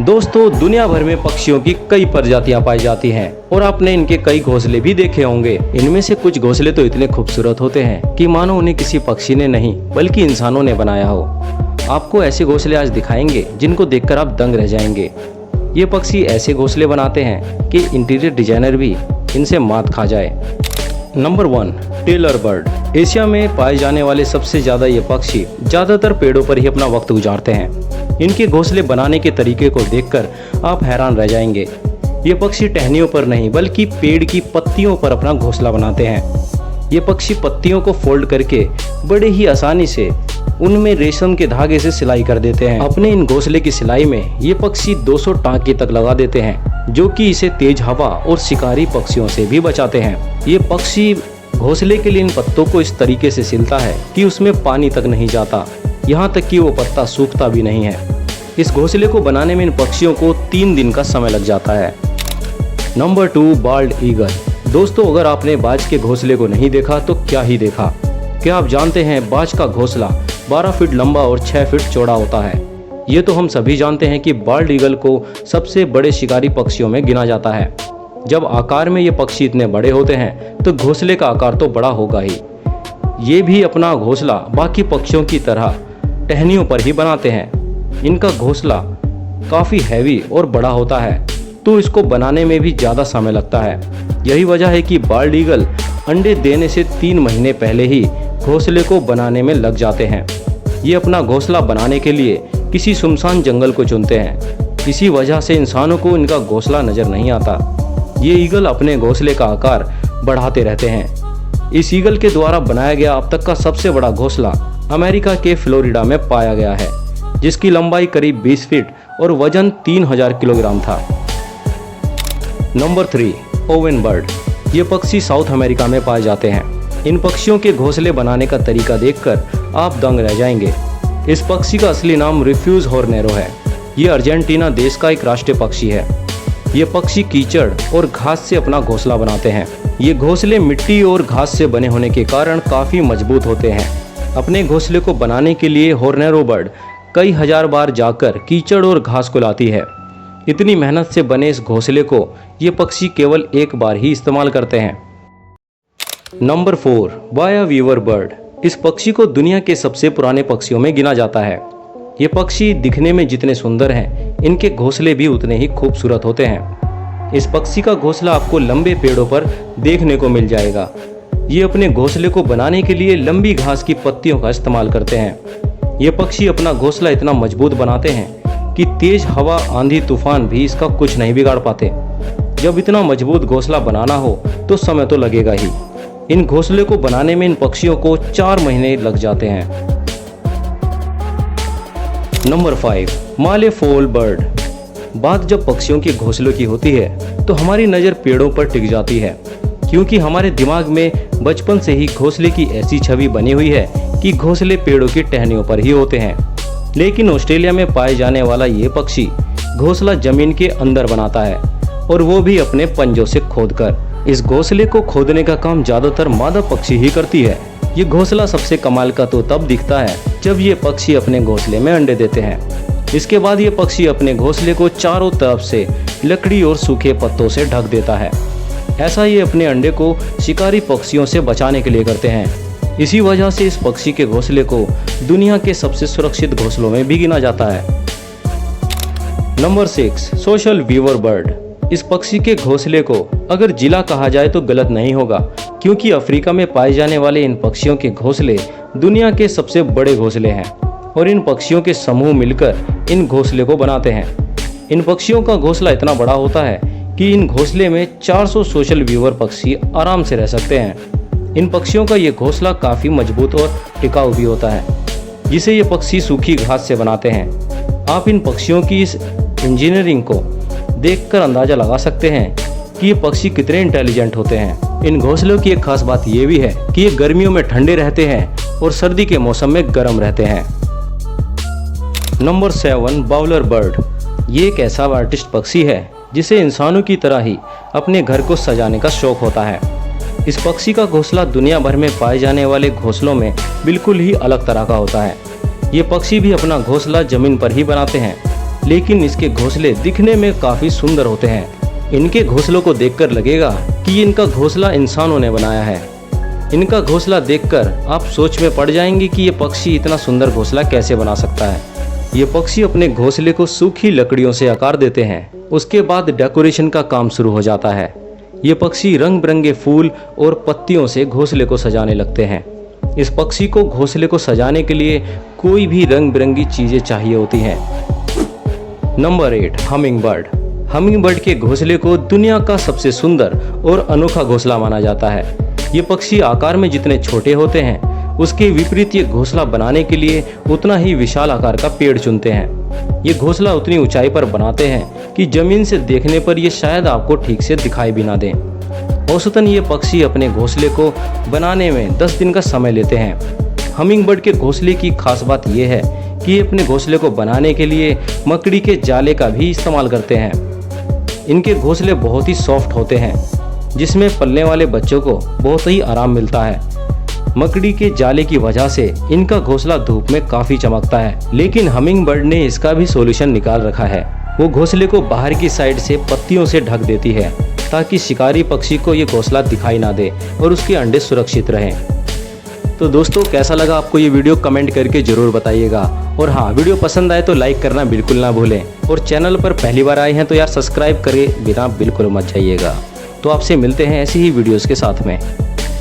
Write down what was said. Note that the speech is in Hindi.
दोस्तों, दुनिया भर में पक्षियों की कई प्रजातियां पाई जाती हैं और आपने इनके कई घोंसले भी देखे होंगे। इनमें से कुछ घोंसले तो इतने खूबसूरत होते हैं कि मानो उन्हें किसी पक्षी ने नहीं बल्कि इंसानों ने बनाया हो। आपको ऐसे घोंसले आज दिखाएंगे जिनको देखकर आप दंग रह जाएंगे। ये पक्षी ऐसे घोंसले बनाते हैं कि इंटीरियर डिजाइनर भी इनसे मात खा जाए। Number 1, tailor bird. एशिया में पाए जाने वाले सबसे ज्यादा ये पक्षी ज्यादातर पेड़ों पर ही अपना वक्त गुजारते हैं। इनके घोंसले बनाने के तरीके को देखकर आप हैरान रह जाएंगे। ये पक्षी टहनियों पर नहीं बल्कि पेड़ की पत्तियों पर अपना घोंसला बनाते हैं। ये पक्षी पत्तियों को फोल्ड करके बड़े ही आसानी से उनमें रेशम के धागे से सिलाई कर देते हैं। अपने इन घोंसले की सिलाई में ये पक्षी 200 टांके तक लगा देते हैं, जो कि इसे तेज हवा और शिकारी पक्षियों से भी बचाते हैं। ये पक्षी घोंसले के लिए इन पत्तों को इस तरीके से सिलता है कि उसमें पानी तक नहीं जाता, यहाँ तक कि वो पत्ता सूखता भी नहीं है। इस घोंसले को बनाने में इन पक्षियों को 3 दिन का समय लग जाता है। Number 2, bald eagle. दोस्तों, अगर आपने बाज के घोंसले को नहीं देखा तो क्या ही देखा। क्या आप जानते हैं बाज का घोंसला 12 फीट लंबा और 6 फीट चौड़ा होता है। ये तो हम सभी जानते हैं कि बाल्ड ईगल को सबसे बड़े शिकारी पक्षियों में गिना जाता है। जब आकार में ये पक्षी इतने बड़े होते हैं तो घोंसले का आकार तो बड़ा होगा ही। ये भी अपना घोंसला बाकी पक्षियों की तरह टहनियों पर ही बनाते हैं। इनका घोंसला काफ़ी हैवी और बड़ा होता है, तो इसको बनाने में भी ज़्यादा समय लगता है। यही वजह है कि बाल्ड ईगल अंडे देने से 3 महीने पहले ही घोंसले को बनाने में लग जाते हैं। ये अपना घोंसला बनाने के लिए किसी सुनसान जंगल को चुनते हैं। इसी वजह से इंसानों को इनका घोंसला नज़र नहीं आता। ये ईगल अपने घोंसले का आकार बढ़ाते रहते हैं। इस ईगल के द्वारा बनाया गया अब तक का सबसे बड़ा घोंसला अमेरिका के फ्लोरिडा में पाया गया है, जिसकी लंबाई करीब 20 फीट और वजन 3000 किलोग्राम था। Number 3, oven bird. ये पक्षी साउथ अमेरिका में पाए जाते हैं। इन पक्षियों के घोंसले बनाने का तरीका देखकर आप दंग रह जाएंगे। इस पक्षी का असली नाम रिफ्यूज हॉर्नेरो है। ये अर्जेंटीना देश का एक राष्ट्रीय पक्षी है। ये पक्षी कीचड़ और घास से अपना घोंसला बनाते हैं। ये घोंसले मिट्टी और घास से बने होने के कारण काफ़ी मजबूत होते हैं। अपने घोंसले को बनाने के लिए हॉर्नेरो बर्ड कई हजार बार जाकर कीचड़ और घास को लाती है। इतनी मेहनत से बने इस घोंसले को ये पक्षी केवल एक बार ही इस्तेमाल करते हैं। Number 4, baya weaver bird. इस पक्षी को दुनिया के सबसे पुराने पक्षियों में गिना जाता है। ये पक्षी दिखने में जितने सुंदर हैं, इनके घोंसले भी उतने ही खूबसूरत होते हैं। इस पक्षी का घोंसला आपको लंबे पेड़ों पर देखने को मिल जाएगा। ये अपने घोंसले को बनाने के लिए लंबी घास की पत्तियों का इस्तेमाल करते हैं। ये पक्षी अपना घोंसला इतना मजबूत बनाते हैं कि तेज हवा, आंधी, तूफान भी इसका कुछ नहीं बिगाड़ पाते। जब इतना मजबूत घोंसला बनाना हो तो समय तो लगेगा ही। इन घोंसले को बनाने में इन पक्षियों को 4 महीने लग जाते हैं। नंबर 5, माले फॉल बर्ड। बात जब पक्षियों के घोंसलों की होती है तो हमारी नज़र पेड़ों पर टिक जाती है, क्योंकि हमारे दिमाग में बचपन से ही घोंसले की ऐसी छवि बनी हुई है कि घोंसले पेड़ों की टहनियों पर ही होते हैं। लेकिन ऑस्ट्रेलिया में पाए जाने वाला ये पक्षी घोंसला जमीन के अंदर बनाता है, और वो भी अपने पंजों से खोदकर। इस घोंसले को खोदने का काम ज्यादातर मादा पक्षी ही करती है। ये घोंसला सबसे कमाल का तो तब दिखता है जब ये पक्षी अपने घोंसले में अंडे देते हैं। इसके बाद ये पक्षी अपने घोंसले को चारों तरफ से लकड़ी और सूखे पत्तों से ढक देता है। ऐसा ये अपने अंडे को शिकारी पक्षियों से बचाने के लिए करते हैं। इसी वजह से इस पक्षी के घोंसले को दुनिया के सबसे सुरक्षित घोंसलों में भी गिना जाता है। Number 6, social weaver bird. इस पक्षी के घोंसले को अगर जिला कहा जाए तो गलत नहीं होगा, क्योंकि अफ्रीका में पाए जाने वाले इन पक्षियों के घोंसले दुनिया के सबसे बड़े घोंसले हैं, और इन पक्षियों के समूह मिलकर इन घोंसले को बनाते हैं। इन पक्षियों का घोंसला इतना बड़ा होता है कि इन घोंसले में 400 सोशल वीवर पक्षी आराम से रह सकते हैं। इन पक्षियों का ये घोंसला काफ़ी मजबूत और टिकाऊ भी होता है, जिसे ये पक्षी सूखी घास से बनाते हैं। आप इन पक्षियों की इस इंजीनियरिंग को देखकर अंदाजा लगा सकते हैं कि ये पक्षी कितने इंटेलिजेंट होते हैं। इन घोंसलों की एक खास बात ये भी है कि ये गर्मियों में ठंडे रहते हैं और सर्दी के मौसम में गर्म रहते हैं। Number 7, bowler bird. ये एक ऐसा आर्टिस्ट पक्षी है जिसे इंसानों की तरह ही अपने घर को सजाने का शौक होता है। इस पक्षी का घोंसला दुनिया भर में पाए जाने वाले घोंसलों में बिल्कुल ही अलग तरह का होता है। ये पक्षी भी अपना घोंसला जमीन पर ही बनाते हैं। लेकिन इसके घोंसले दिखने में काफी सुंदर होते हैं। इनके घोंसलों को देखकर लगेगा कि इनका घोंसला इंसानों ने बनाया है। इनका घोंसला देखकर आप सोच में पड़ जाएंगे कि ये पक्षी इतना सुंदर घोंसला कैसे बना सकता है। ये पक्षी अपने घोंसले को सूखी लकड़ियों से आकार देते हैं। उसके बाद डेकोरेशन का काम शुरू हो जाता है। ये पक्षी रंग बिरंगे फूल और पत्तियों से घोंसले को सजाने लगते हैं। इस पक्षी को घोंसले को सजाने के लिए कोई भी रंग बिरंगी चीजें चाहिए होती हैं। Number 8, humming bird. Humming bird के घोंसले को दुनिया का सबसे सुंदर और अनोखा घोंसला माना जाता है। ये पक्षी आकार में जितने छोटे होते हैं, उसके विपरीत ये घोंसला बनाने के लिए उतना ही विशाल आकार का पेड़ चुनते हैं। ये घोंसला उतनी ऊंचाई पर बनाते हैं कि जमीन से देखने पर ये शायद आपको ठीक से दिखाई भी ना दें। औसतन ये पक्षी अपने घोंसले को बनाने में 10 दिन का समय लेते हैं। हमिंग बर्ड के घोंसले की खास बात यह है कि ये अपने घोंसले को बनाने के लिए मकड़ी के जाले का भी इस्तेमाल करते हैं। इनके घोंसले बहुत ही सॉफ्ट होते हैं, जिसमें पलने वाले बच्चों को बहुत ही आराम मिलता है। मकड़ी के जाले की वजह से इनका घोंसला धूप में काफी चमकता है, लेकिन हमिंग बर्ड ने इसका भी सॉल्यूशन निकाल रखा है। वो घोंसले को बाहर की साइड से पत्तियों से ढक देती है ताकि शिकारी पक्षी को ये घोंसला दिखाई ना दे और उसके अंडे सुरक्षित रहें। तो दोस्तों, कैसा लगा आपको ये वीडियो कमेंट करके जरूर बताइएगा। और हाँ, वीडियो पसंद आए तो लाइक करना बिल्कुल ना भूलें। और चैनल पर पहली बार आए हैं तो यार सब्सक्राइब करे बिना बिल्कुल मत जाइएगा। तो आपसे मिलते हैं ऐसी ही वीडियोस के साथ में।